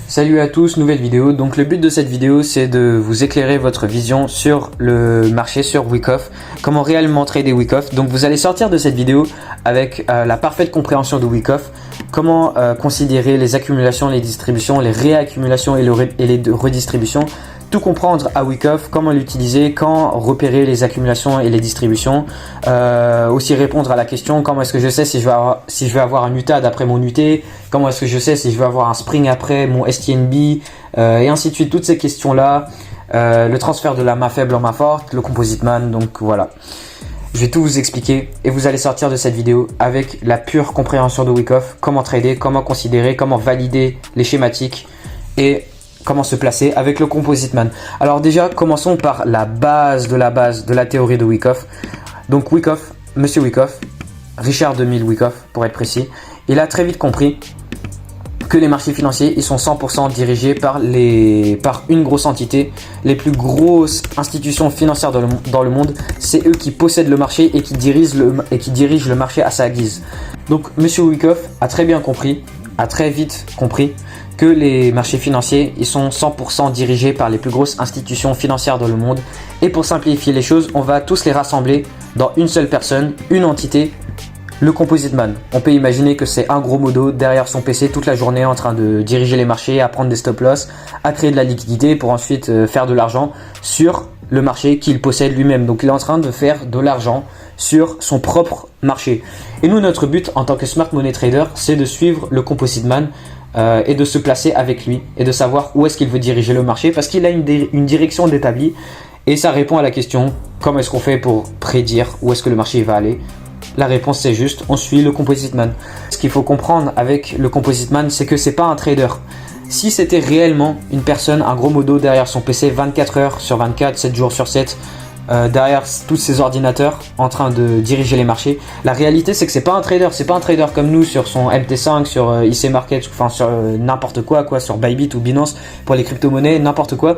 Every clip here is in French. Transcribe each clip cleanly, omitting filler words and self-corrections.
Salut à tous, nouvelle vidéo. Donc le but de cette vidéo, c'est de vous éclairer votre vision sur le marché, sur Wyckoff, comment réellement trader Wyckoff. Donc vous allez sortir de cette vidéo avec la parfaite compréhension de Wyckoff, comment considérer les accumulations, les distributions, les réaccumulations et les redistributions, tout comprendre à Wyckoff, comment l'utiliser, quand repérer les accumulations et les distributions, aussi répondre à la question comment est-ce que je sais si je vais avoir un UTAD après mon UT, comment est-ce que je sais si je vais avoir un Spring après mon STNB, et ainsi de suite, toutes ces questions là, le transfert de la main faible en main forte, le composite man. Donc voilà, je vais tout vous expliquer et vous allez sortir de cette vidéo avec la pure compréhension de Wyckoff, comment trader, comment considérer, comment valider les schématiques et comment se placer avec le composite man. Alors déjà, commençons par la base de la théorie de Wyckoff. Donc Wyckoff, Monsieur Wyckoff, Richard DeMille Wyckoff pour être précis, il a très vite compris que les marchés financiers, ils sont 100% dirigés par une grosse entité. Les plus grosses institutions financières dans le monde, c'est eux qui possèdent le marché et qui dirigent le marché à sa guise. Donc Monsieur Wyckoff a très vite compris que les marchés financiers, ils sont 100% dirigés par les plus grosses institutions financières dans le monde. Et pour simplifier les choses, on va tous les rassembler dans une seule personne, une entité, le composite man. On peut imaginer que c'est un gros modo derrière son PC toute la journée en train de diriger les marchés, à prendre des stop loss, à créer de la liquidité pour ensuite faire de l'argent sur le marché qu'il possède lui-même. Donc il est en train de faire de l'argent sur son propre marché. Et nous, notre but en tant que smart money trader, c'est de suivre le composite man et de se placer avec lui et de savoir où est-ce qu'il veut diriger le marché, parce qu'il a une direction d'établi et ça répond à la question comment est-ce qu'on fait pour prédire où est-ce que le marché va aller. La réponse, c'est juste, on suit le composite man. Ce qu'il faut comprendre avec le composite man, c'est que c'est pas un trader. Si c'était réellement une personne, un gros modo derrière son PC 24 heures sur 24, 7 jours sur 7, derrière tous ces ordinateurs en train de diriger les marchés, la réalité c'est que c'est pas un trader comme nous sur son MT5, sur IC Market, enfin sur n'importe quoi, sur Bybit ou Binance pour les crypto-monnaies, n'importe quoi.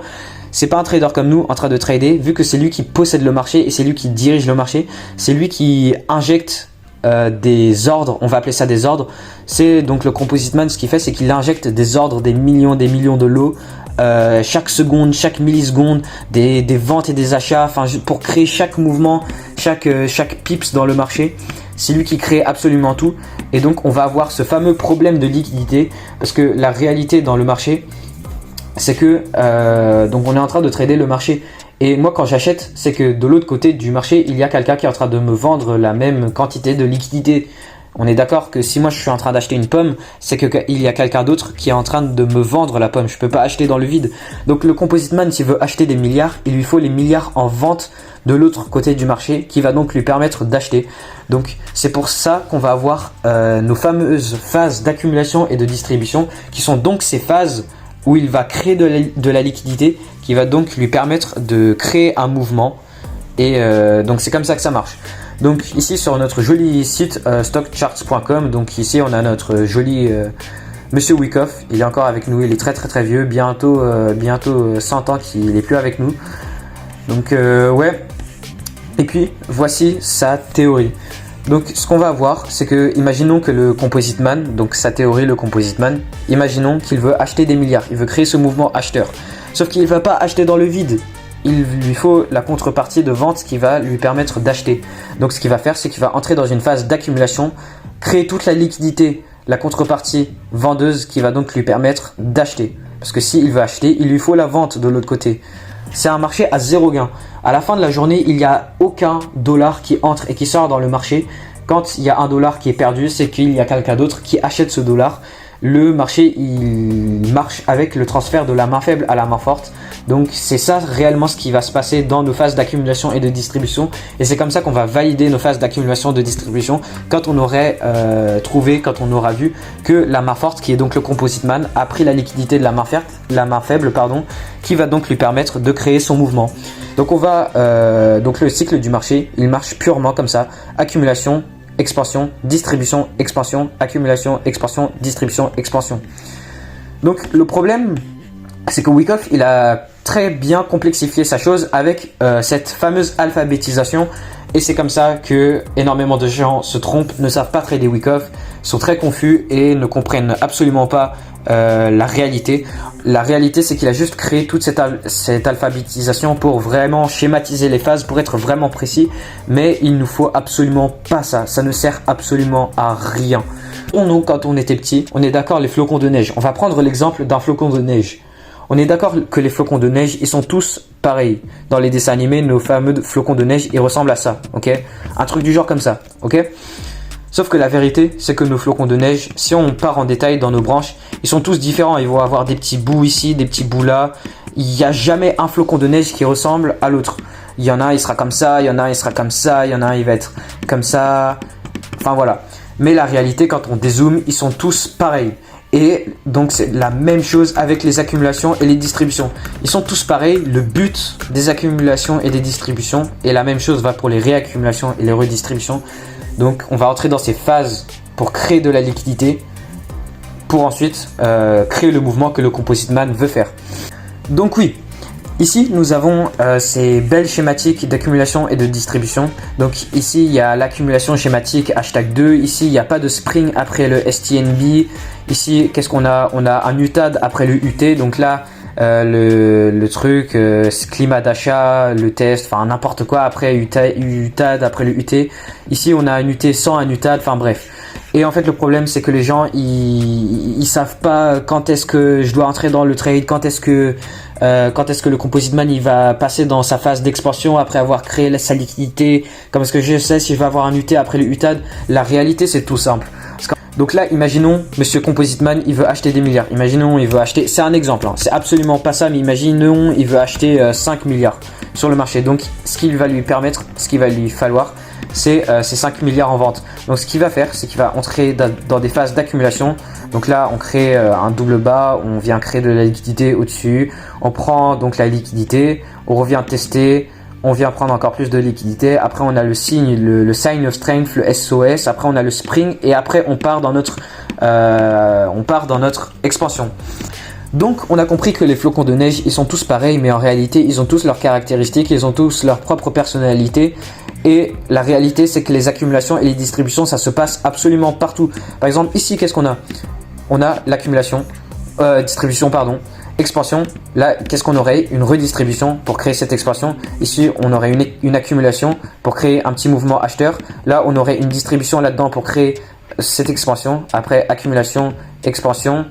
C'est pas un trader comme nous en train de trader, vu que c'est lui qui possède le marché et c'est lui qui dirige le marché, c'est lui qui injecte des ordres, on va appeler ça des ordres. C'est donc le composite man, ce qu'il fait, c'est qu'il injecte des ordres, des millions de lots chaque seconde, chaque milliseconde, des ventes et des achats, enfin pour créer chaque mouvement, chaque pips dans le marché. C'est lui qui crée absolument tout et donc on va avoir ce fameux problème de liquidité, parce que la réalité dans le marché, c'est que donc on est en train de trader le marché et moi quand j'achète, c'est que de l'autre côté du marché, il y a quelqu'un qui est en train de me vendre la même quantité de liquidité. On est d'accord que si moi je suis en train d'acheter une pomme, c'est qu'il y a quelqu'un d'autre qui est en train de me vendre la pomme. Je peux pas acheter dans le vide. Donc le composite man, s'il veut acheter des milliards, il lui faut les milliards en vente de l'autre côté du marché, qui va donc lui permettre d'acheter. Donc c'est pour ça qu'on va avoir nos fameuses phases d'accumulation et de distribution, qui sont donc ces phases où il va créer de la liquidité, qui va donc lui permettre de créer un mouvement. Et donc c'est comme ça que ça marche. Donc ici sur notre joli site stockcharts.com, donc ici on a notre joli Monsieur Wyckoff. Il est encore avec nous, il est très vieux, bientôt 100 ans qu'il n'est plus avec nous. Donc ouais, et puis voici sa théorie. Donc ce qu'on va voir, c'est que imaginons que le composite man, donc sa théorie, le composite man, imaginons qu'il veut acheter des milliards, il veut créer ce mouvement acheteur. Sauf qu'il ne va pas acheter dans le vide. Il lui faut la contrepartie de vente qui va lui permettre d'acheter. Donc ce qu'il va faire, c'est qu'il va entrer dans une phase d'accumulation, créer toute la liquidité, la contrepartie vendeuse qui va donc lui permettre d'acheter. Parce que s'il veut acheter, il lui faut la vente de l'autre côté. C'est un marché à zéro gain. À la fin de la journée, il n'y a aucun dollar qui entre et qui sort dans le marché. Quand il y a un dollar qui est perdu, c'est qu'il y a quelqu'un d'autre qui achète ce dollar. Le marché, il marche avec le transfert de la main faible à la main forte. Donc c'est ça réellement ce qui va se passer dans nos phases d'accumulation et de distribution. Et c'est comme ça qu'on va valider nos phases d'accumulation et de distribution, quand on aurait quand on aura vu que la main forte, qui est donc le composite man, a pris la liquidité de la main faible, qui va donc lui permettre de créer son mouvement. Donc on va donc le cycle du marché, il marche purement comme ça: accumulation, expansion, distribution, expansion, accumulation, expansion, distribution, expansion. Donc le problème, c'est que Wyckoff, il a très bien complexifié sa chose avec cette fameuse alphabétisation, et c'est comme ça que énormément de gens se trompent, ne savent pas trader Wyckoff, sont très confus et ne comprennent absolument pas la réalité. La réalité, c'est qu'il a juste créé toute cette alphabétisation pour vraiment schématiser les phases, pour être vraiment précis. Mais il nous faut absolument pas ça. Ça ne sert absolument à rien. Pour nous, quand on était petit, on est d'accord, les flocons de neige. On va prendre l'exemple d'un flocon de neige. On est d'accord que les flocons de neige, ils sont tous pareils. Dans les dessins animés, nos fameux flocons de neige, ils ressemblent à ça, ok? Un truc du genre comme ça, ok? Sauf que la vérité, c'est que nos flocons de neige, si on part en détail dans nos branches, ils sont tous différents. Ils vont avoir des petits bouts ici, des petits bouts là. Il n'y a jamais un flocon de neige qui ressemble à l'autre. Il y en a un, il sera comme ça, il y en a un, il sera comme ça, il y en a un, il va être comme ça. Enfin voilà. Mais la réalité, quand on dézoome, ils sont tous pareils. Et donc c'est la même chose avec les accumulations et les distributions. Ils sont tous pareils. Le but des accumulations et des distributions, et la même chose va pour les réaccumulations et les redistributions. Donc on va entrer dans ces phases pour créer de la liquidité, pour ensuite créer le mouvement que le Composite Man veut faire. Donc oui, ici nous avons ces belles schématiques d'accumulation et de distribution. Donc ici il y a l'accumulation schématique #2. Ici il n'y a pas de spring après le STNB. Ici qu'est-ce qu'on a? On a un UTAD après le UT. Donc là le truc, climat d'achat, le test, enfin n'importe quoi après UTAD, après le UT. Ici on a un UT sans un UTAD, enfin bref. Et en fait le problème c'est que les gens ils savent pas quand est-ce que je dois entrer dans le trade, quand est-ce que le Composite Man il va passer dans sa phase d'expansion après avoir créé sa liquidité. Comme est-ce que je sais si je vais avoir un UT après le UTAD? La réalité c'est tout simple. Donc là, imaginons, Monsieur Composite Man, il veut acheter des milliards. Imaginons, il veut acheter, c'est un exemple, hein, c'est absolument pas ça, mais imaginons, il veut acheter 5 milliards sur le marché. Donc, ce qu'il va lui permettre, ce qu'il va lui falloir, c'est ces 5 milliards en vente. Donc, ce qu'il va faire, c'est qu'il va entrer dans des phases d'accumulation. Donc là, on crée un double bas, on vient créer de la liquidité au-dessus. On prend donc la liquidité, on revient tester. On vient prendre encore plus de liquidité. Après, on a le signe, le sign of strength, le SOS. Après, on a le spring et après, on part dans notre expansion. Donc, on a compris que les flocons de neige, ils sont tous pareils, mais en réalité, ils ont tous leurs caractéristiques, ils ont tous leur propre personnalité. Et la réalité, c'est que les accumulations et les distributions, ça se passe absolument partout. Par exemple, ici, qu'est-ce qu'on a? On a l'accumulation, distribution, pardon. Expansion, là qu'est-ce qu'on aurait? Une redistribution pour créer cette expansion. Ici on aurait une accumulation pour créer un petit mouvement acheteur. Là on aurait une distribution là-dedans pour créer cette expansion. Après accumulation, expansion.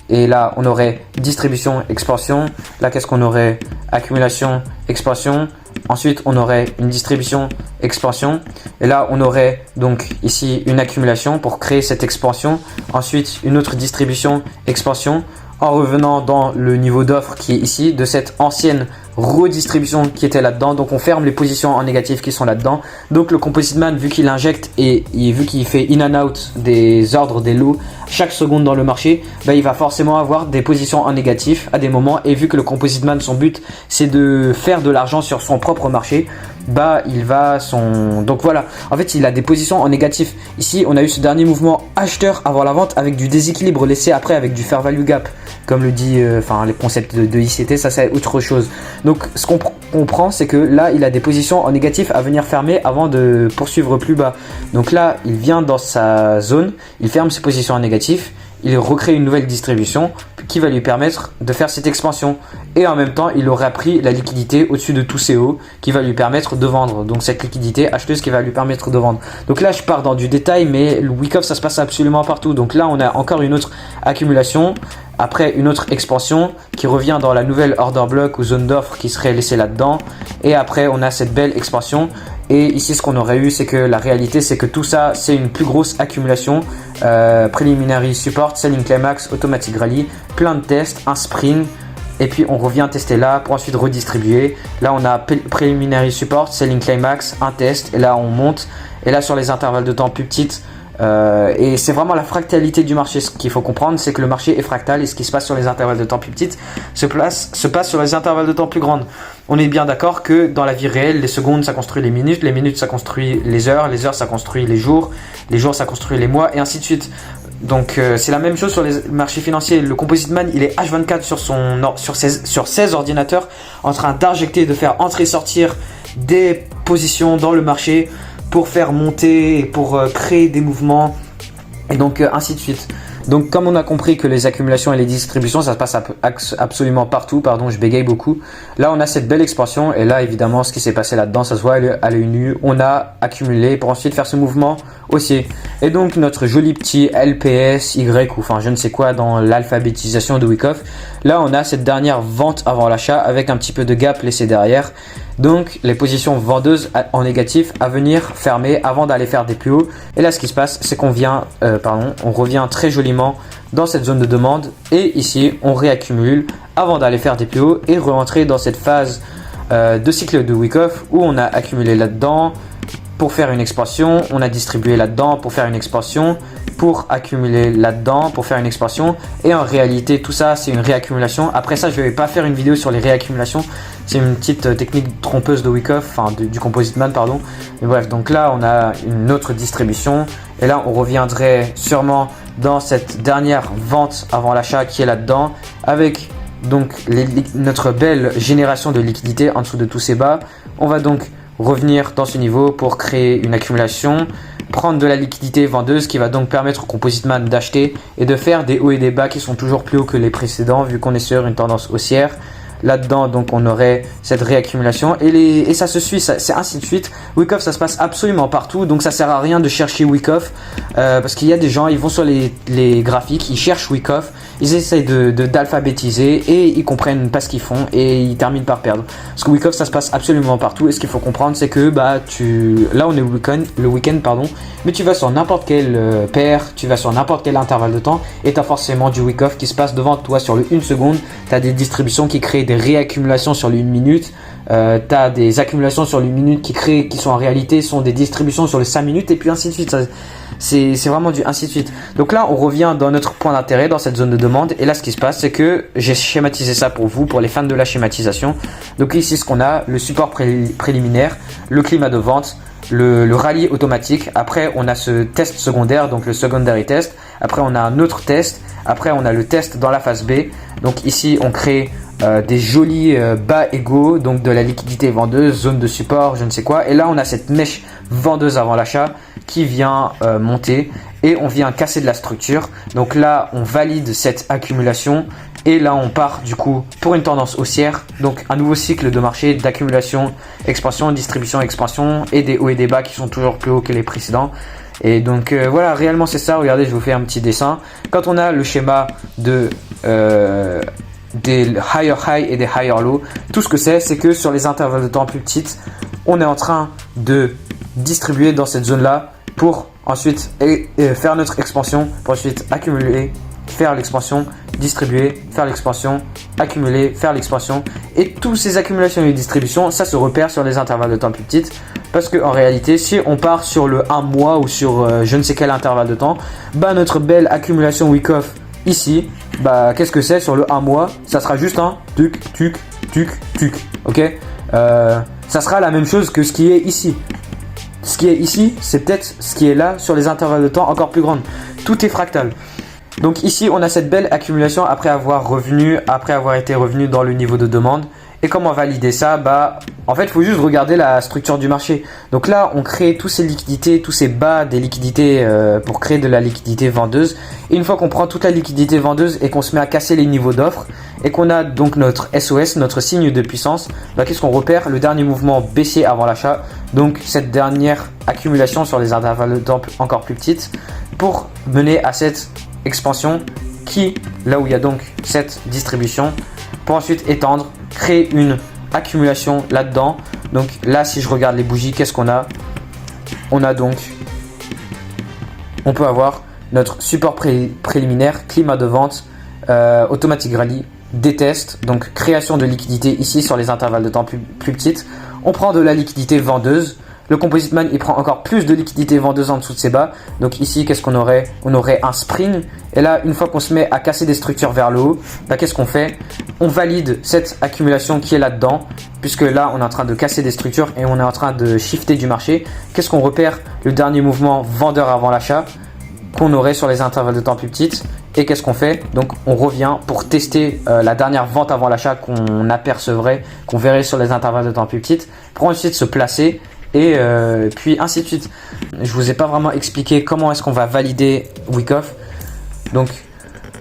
Et là on aurait distribution, expansion. Là qu'est-ce qu'on aurait? Accumulation, expansion. Ensuite on aurait une distribution, expansion. Et là on aurait donc ici une accumulation pour créer cette expansion. Ensuite une autre distribution, expansion. En revenant dans le niveau d'offre qui est ici, de cette ancienne redistribution qui était là-dedans. Donc on ferme les positions en négatif qui sont là-dedans. Donc le Composite Man, vu qu'il injecte et vu qu'il fait in and out des ordres, des lots chaque seconde dans le marché, bah, il va forcément avoir des positions en négatif à des moments. Et vu que le Composite Man, son but c'est de faire de l'argent sur son propre marché, bah il va donc voilà, en fait il a des positions en négatif. Ici on a eu ce dernier mouvement acheteur avant la vente avec du déséquilibre laissé après avec du fair value gap, comme le dit les concepts de ICT, ça c'est autre chose. Donc ce qu'on comprend, c'est que là il a des positions en négatif à venir fermer avant de poursuivre plus bas. Donc là il vient dans sa zone, il ferme ses positions en négatif, il recrée une nouvelle distribution qui va lui permettre de faire cette expansion. Et en même temps, il aura pris la liquidité au-dessus de tous ces hauts qui va lui permettre de vendre. Donc cette liquidité acheteuse qui va lui permettre de vendre. Donc là, je pars dans du détail, mais le Wyckoff, ça se passe absolument partout. Donc là, on a encore une autre accumulation. Après, une autre expansion qui revient dans la nouvelle order block ou zone d'offre qui serait laissée là-dedans. Et après, on a cette belle expansion. Et ici, ce qu'on aurait eu, c'est que la réalité, c'est que tout ça, c'est une plus grosse accumulation. Preliminary support, selling climax, automatic rally, plein de tests, un spring. Et puis, on revient tester là pour ensuite redistribuer. Là, on a preliminary support, selling climax, un test. Et là, on monte. Et là, sur les intervalles de temps plus petites, et c'est vraiment la fractalité du marché. Ce qu'il faut comprendre, c'est que le marché est fractal et ce qui se passe sur les intervalles de temps plus petites se passe sur les intervalles de temps plus grandes. On est bien d'accord que dans la vie réelle, les secondes ça construit les minutes ça construit les heures ça construit les jours ça construit les mois et ainsi de suite. Donc c'est la même chose sur les marchés financiers. Le Composite Man, il est H24 sur 16 ordinateurs en train d'injecter, de faire entrer sortir des positions dans le marché pour faire monter et pour créer des mouvements et donc ainsi de suite. Donc comme on a compris que les accumulations et les distributions ça se passe absolument partout, pardon je bégaye beaucoup, là on a cette belle expansion et là évidemment ce qui s'est passé là-dedans ça se voit à l'œil nu, on a accumulé pour ensuite faire ce mouvement haussier. Et donc notre joli petit LPS, Y ou enfin je ne sais quoi dans l'alphabétisation de Wyckoff, là on a cette dernière vente avant l'achat avec un petit peu de gap laissé derrière. Donc les positions vendeuses en négatif à venir fermer avant d'aller faire des plus hauts. Et là ce qui se passe c'est qu'on on revient très joliment dans cette zone de demande et ici on réaccumule avant d'aller faire des plus hauts et rentrer dans cette phase de cycle de Wyckoff où on a accumulé là-dedans pour faire une expansion, on a distribué là-dedans pour faire une expansion, pour accumuler là-dedans pour faire une expansion, et en réalité tout ça c'est une réaccumulation. Après ça je ne vais pas faire une vidéo sur les réaccumulations, c'est une petite technique trompeuse de Wyckoff, enfin du Composite Man pardon, mais bref. Donc là on a une autre distribution et là on reviendrait sûrement dans cette dernière vente avant l'achat qui est là-dedans avec donc notre belle génération de liquidité en dessous de tous ces bas. On va donc revenir dans ce niveau pour créer une accumulation, prendre de la liquidité vendeuse qui va donc permettre au Composite Man d'acheter et de faire des hauts et des bas qui sont toujours plus hauts que les précédents vu qu'on est sur une tendance haussière. Là-dedans, donc, on aurait cette réaccumulation et ça se suit, c'est ainsi de suite. Wyckoff, ça se passe absolument partout, donc ça sert à rien de chercher Wyckoff parce qu'il y a des gens, ils vont sur les graphiques, ils cherchent Wyckoff, ils essayent d'alphabétiser et ils comprennent pas ce qu'ils font et ils terminent par perdre. Parce que Wyckoff, ça se passe absolument partout et ce qu'il faut comprendre, c'est que là, on est le week-end, pardon, mais tu vas sur n'importe quelle paire, tu vas sur n'importe quel intervalle de temps et tu as forcément du Wyckoff qui se passe devant toi sur le 1 seconde. Tu as des distributions qui créent des réaccumulations sur le 1 minute, tu as des accumulations sur le 1 minute qui sont en réalité sont des distributions sur le 5 minutes et puis ainsi de suite. C'est vraiment du ainsi de suite. Donc là on revient dans notre point d'intérêt, dans cette zone de demande, et là ce qui se passe c'est que j'ai schématisé ça pour vous, pour les fans de la schématisation. Donc ici ce qu'on a, le support préliminaire, le climat de vente, le rallye automatique, après on a ce test secondaire, donc le secondary test, après on a un autre test, après on a le test dans la phase B. Donc ici on crée des jolis bas égaux, donc de la liquidité vendeuse, zone de support, je ne sais quoi, et là on a cette mèche vendeuse avant l'achat qui vient monter et on vient casser de la structure. Donc là on valide cette accumulation et là on part du coup pour une tendance haussière, donc un nouveau cycle de marché d'accumulation, expansion, distribution, expansion et des hauts et des bas qui sont toujours plus hauts que les précédents. Et donc voilà, réellement c'est ça. Regardez, je vous fais un petit dessin. Quand on a le schéma des higher high et des higher low, tout ce que c'est que sur les intervalles de temps plus petites, on est en train de distribuer dans cette zone là pour ensuite faire notre expansion, pour ensuite accumuler, faire l'expansion, distribuer, faire l'expansion, accumuler, faire l'expansion. Et toutes ces accumulations et distributions, ça se repère sur les intervalles de temps plus petites. Parce que en réalité, si on part sur le 1 mois ou sur je ne sais quel intervalle de temps, bah notre belle accumulation Wyckoff ici, bah qu'est-ce que c'est sur le 1 mois? Ça sera juste un tuc, tuc, tuc, tuc. Ok, ça sera la même chose que ce qui est ici. Ce qui est ici, c'est peut-être ce qui est là sur les intervalles de temps encore plus grandes. Tout est fractal. Donc ici, on a cette belle accumulation après avoir été revenu dans le niveau de demande. Et comment valider ça? Bah, en fait, il faut juste regarder la structure du marché. Donc là, on crée tous ces liquidités, tous ces bas des liquidités pour créer de la liquidité vendeuse. Et une fois qu'on prend toute la liquidité vendeuse et qu'on se met à casser les niveaux d'offres et qu'on a donc notre SOS, notre signe de puissance, bah, qu'est-ce qu'on repère? Le dernier mouvement baissier avant l'achat. Donc cette dernière accumulation sur les intervalles de temps encore plus petites pour mener à cette expansion qui, là où il y a donc cette distribution, pour ensuite étendre, créer une accumulation là-dedans. Donc là, si je regarde les bougies, qu'est-ce qu'on a? On peut avoir notre support préliminaire, climat de vente, automatic rally, des tests, donc création de liquidité ici sur les intervalles de temps plus petites. On prend de la liquidité vendeuse. Le Composite Man, il prend encore plus de liquidité vendeuse en dessous de ses bas. Donc ici, qu'est-ce qu'on aurait? On aurait un spring. Et là, une fois qu'on se met à casser des structures vers le haut, bah, qu'est-ce qu'on fait? On valide cette accumulation qui est là-dedans, puisque là, on est en train de casser des structures et on est en train de shifter du marché. Qu'est-ce qu'on repère? Le dernier mouvement vendeur avant l'achat qu'on aurait sur les intervalles de temps plus petites. Et qu'est-ce qu'on fait? Donc on revient pour tester la dernière vente avant l'achat qu'on apercevrait, qu'on verrait sur les intervalles de temps plus petites, pour ensuite se placer et puis ainsi de suite. Je vous ai pas vraiment expliqué comment est-ce qu'on va valider Wyckoff. Donc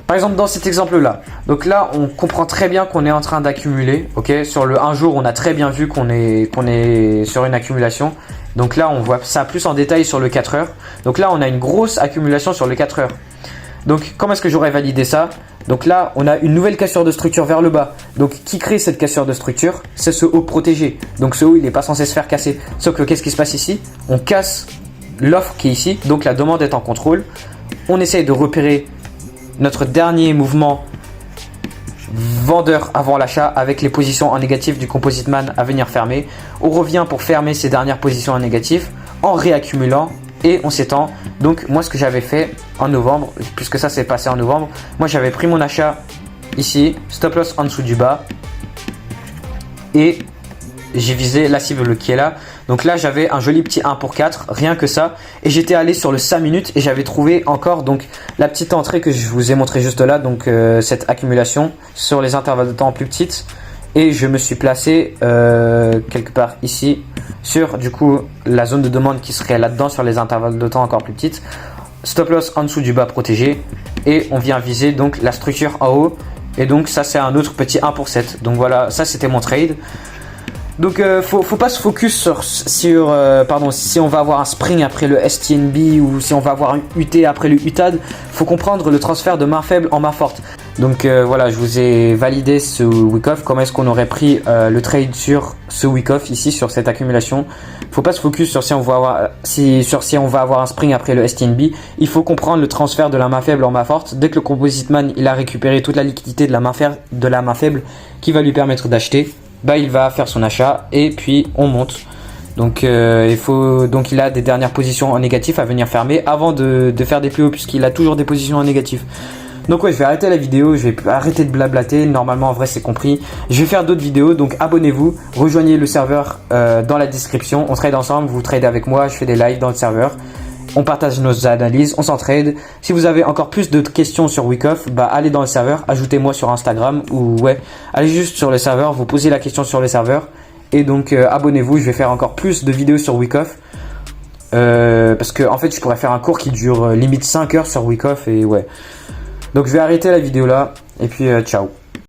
par exemple dans cet exemple là, donc là on comprend très bien qu'on est en train d'accumuler, ok. Sur le un jour on a très bien vu qu'on est sur une accumulation. Donc là on voit ça plus en détail sur le 4 heures. Donc là on a une grosse accumulation sur le 4 heures. Donc comment est-ce que j'aurais validé ça? Donc là on a une nouvelle cassure de structure vers le bas. Donc qui crée cette cassure de structure? C'est ce haut protégé. Donc ce haut il n'est pas censé se faire casser. Sauf que qu'est-ce qui se passe ici? On casse l'offre qui est ici. Donc la demande est en contrôle. On essaye de repérer notre dernier mouvement vendeur avant l'achat avec les positions en négatif du Composite Man à venir fermer. On revient pour fermer ces dernières positions en négatif en réaccumulant et on s'étend. Donc moi ce que j'avais fait en novembre, puisque ça s'est passé en novembre, moi j'avais pris mon achat ici, stop loss en dessous du bas et j'ai visé la cible qui est là. Donc là j'avais un joli petit 1 pour 4, rien que ça, et j'étais allé sur le 5 minutes et j'avais trouvé encore donc la petite entrée que je vous ai montré juste là, donc cette accumulation sur les intervalles de temps plus petites, et je me suis placé quelque part ici sur du coup la zone de demande qui serait là-dedans sur les intervalles de temps encore plus petites. Stop loss en dessous du bas protégé et on vient viser donc la structure en haut, et donc ça c'est un autre petit 1 pour 7. Donc voilà, ça c'était mon trade. Donc faut pas se focus sur si on va avoir un spring après le STNB ou si on va avoir un UT après le UTAD. Faut comprendre le transfert de main faible en main forte. Donc voilà, je vous ai validé ce Wyckoff. Comment est-ce qu'on aurait pris le trade sur ce Wyckoff ici, sur cette accumulation. Faut pas se focus sur si on va avoir un spring après le STNB. Il faut comprendre le transfert de la main faible en main forte. Dès que le Composite Man il a récupéré toute la liquidité de la main faible qui va lui permettre d'acheter, bah il va faire son achat et puis on monte. Donc il a des dernières positions en négatif à venir fermer avant de faire des plus hauts, puisqu'il a toujours des positions en négatif. Donc ouais, je vais arrêter la vidéo, je vais arrêter de blablater. Normalement en vrai c'est compris. Je vais faire d'autres vidéos, donc abonnez-vous, rejoignez le serveur dans la description. On trade ensemble, vous tradez avec moi, je fais des lives dans le serveur. On partage nos analyses, on s'entraide. Si vous avez encore plus de questions sur Wyckoff, bah allez dans le serveur, ajoutez-moi sur Instagram ou ouais, allez juste sur le serveur, vous posez la question sur le serveur. Et donc abonnez-vous, je vais faire encore plus de vidéos sur Wyckoff. Parce que en fait je pourrais faire un cours qui dure limite 5 heures sur Wyckoff et ouais. Donc je vais arrêter la vidéo là et puis ciao.